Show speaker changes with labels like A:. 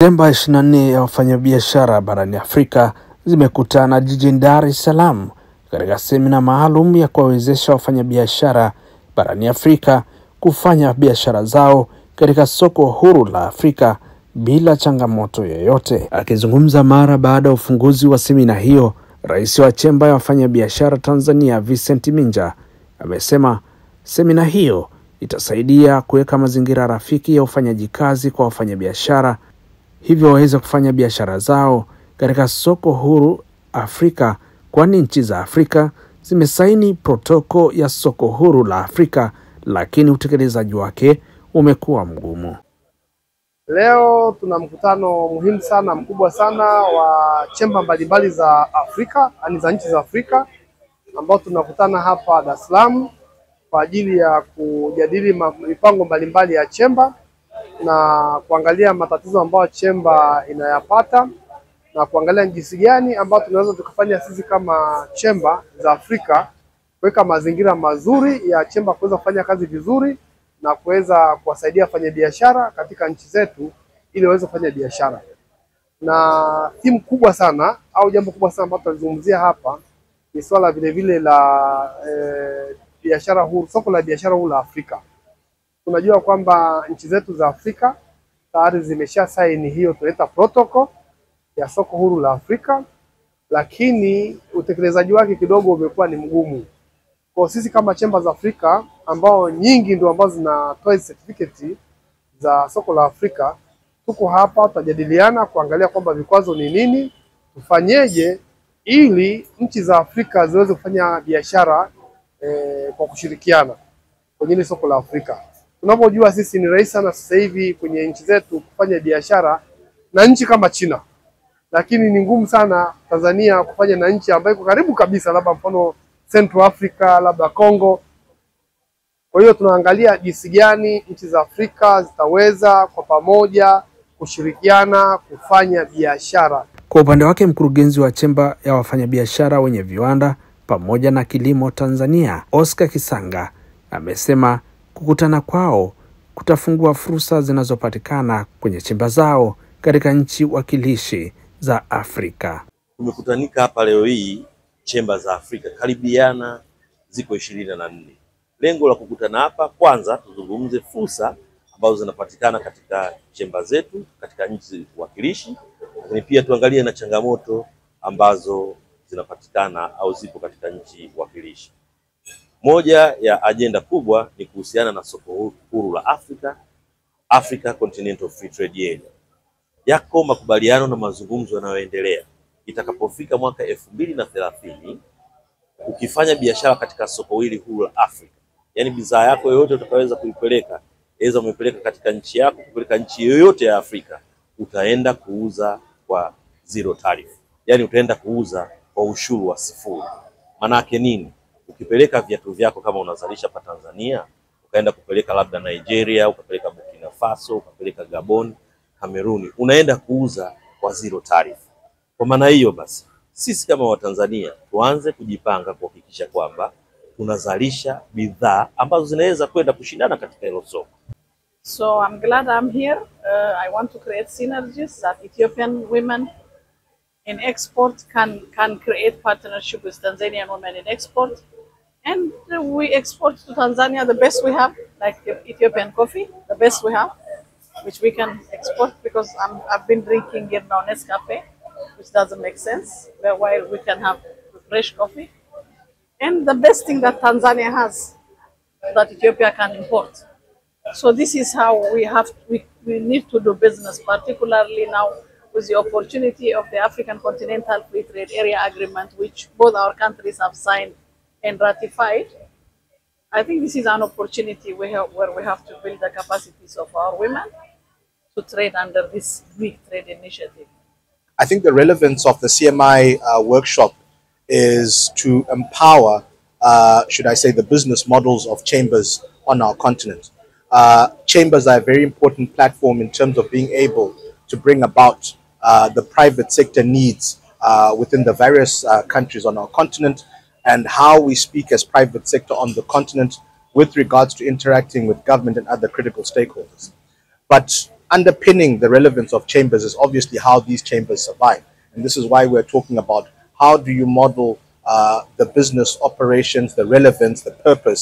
A: Chemba 24 ya wafanyabiashara barani Afrika zimekutana jijini Dar es Salaam katika semina maalum ya kuwawezesha wafanyabiashara barani Afrika kufanya biashara zao katika soko huru la Afrika bila changamoto yoyote. Akizungumza mara baada ya ufunguzi wa semina hiyo, Rais wa Chemba ya wafanyabiashara Tanzania Vincent Minja amesema semina hiyo itasaidia kuweka mazingira rafiki ya ufanyaji kazi kwa wafanyabiashara, hivyo waweze kufanya biashara zao katika soko huru Afrika, kwani nchi za Afrika zimesaini protoko ya soko huru la Afrika, lakini utekelezaji wake umekuwa mgumu.
B: Leo tuna mkutano muhimu sana, mkubwa sana wa chemba mbalimbali za Afrika, yani za nchi za Afrika, ambao tunakutana hapa Dar es Salaam kwa ajili ya kujadili mipango mbalimbali ya chemba na kuangalia matatizo ambayo chemba inayapata na kuangalia jinsi gani ambayo tunaweza tukafanya sisi kama chemba za Afrika kuweka mazingira mazuri ya chemba kuweza kufanya kazi vizuri na kuweza kuwasaidia wafanyabiashara katika nchi zetu ili waweze kufanya biashara. Na timu kubwa sana au jambo kubwa sana ambalo tunazungumzia hapa ni swala vile vile la biashara huru, soko la biashara huru la Afrika. Tunajua kwamba nchi zetu za Afrika tayari zimesha saini hiyo tunaita protocol ya soko huru la Afrika, lakini utekelezaji wake kidogo umekuwa ni mgumu. Kwa sisi kama chemba za Afrika ambao nyingi ndio ambazo zinatoa certificate za soko la Afrika, tuko hapa tutajadiliana kuangalia kwamba vikwazo ni nini, tufanyeje ili nchi za Afrika ziweze kufanya biashara kwa kushirikiana kwenye soko la Afrika. Tunapojua sisi ni rahisi sana sasa hivi kwenye nchi zetu kufanya biashara na nchi kama China, lakini ni ngumu sana Tanzania kufanya na nchi ambayo iko karibu kabisa, labda mfano Central Africa, labda Congo. Kwa hiyo tunaangalia jinsi gani nchi za Afrika zitaweza kwa pamoja kushirikiana kufanya biashara.
A: Kwa upande wake, mkurugenzi wa chemba ya wafanyabiashara wenye viwanda pamoja na kilimo Tanzania, Oscar Kisanga, amesema kukutana kwao kutafungua fursa zinazopatikana kwenye chemba zao katika nchi wakilishi za Afrika.
C: Tumekutanika hapa leo hii chemba za Afrika karibiana ziko 24. Lengo la kukutana hapa, kwanza tuzungumze fursa ambazo zinapatikana katika chemba zetu katika nchi wakilishi, lakini pia tuangalie na changamoto ambazo zinapatikana au zipo katika nchi wakilishi. Moja ya ajenda kubwa ni kuhusiana na soko huru la Afrika, Africa Continental Free Trade Area. Yako makubaliano na mazungumzo yanayoendelea. Itakapofika mwaka 2030, ukifanya biashara katika soko hili huru la Afrika, yani bidhaa yako yoyote utakaweza kuipeleka, aidha umepeleka katika nchi yako kupeleka nchi yoyote ya Afrika, utaenda kuuza kwa zero tariff. Yani utaenda kuuza kwa ushuru wa sifuri. Maana yake nini? Ukipeleka viatu vyako kama unazalisha pa Tanzania, ukaenda kupeleka labda Nigeria, ukapeleka Burkina Faso, ukapeleka Gabon, Kameruni, unaenda kuuza kwa zero tariff. Kwa maana hiyo basi, sisi kama Watanzania tuanze kujipanga kuhakikisha kwamba tunazalisha bidhaa ambazo zinaweza kwenda kushindana katika hilo soko.
D: So I'm glad I'm here. I want to create synergies that Ethiopian women in export can create partnership with Tanzanian women in export, and we export to Tanzania the best we have, like Ethiopian coffee, the best we have, which we can export, because I've been drinking here now Nescafe, which doesn't make sense, while we can have fresh coffee. And the best thing that Tanzania has that Ethiopia can import. So this is how we need to do business, particularly now with the opportunity of the African Continental Free Trade Area Agreement, which both our countries have signed and ratified. I think this is an opportunity where we have to build the capacities of our women to trade under this big trade initiative.
E: I think the relevance of the CMI workshop is to empower, should I say, the business models of chambers on our continent. Chambers are a very important platform in terms of being able to bring about the private sector needs within the various countries on our continent, and how we speak as private sector on the continent with regards to interacting with government and other critical stakeholders. But underpinning the relevance of chambers is obviously how these chambers survive. And this is why we're talking about how do you model the business operations, the relevance, the purpose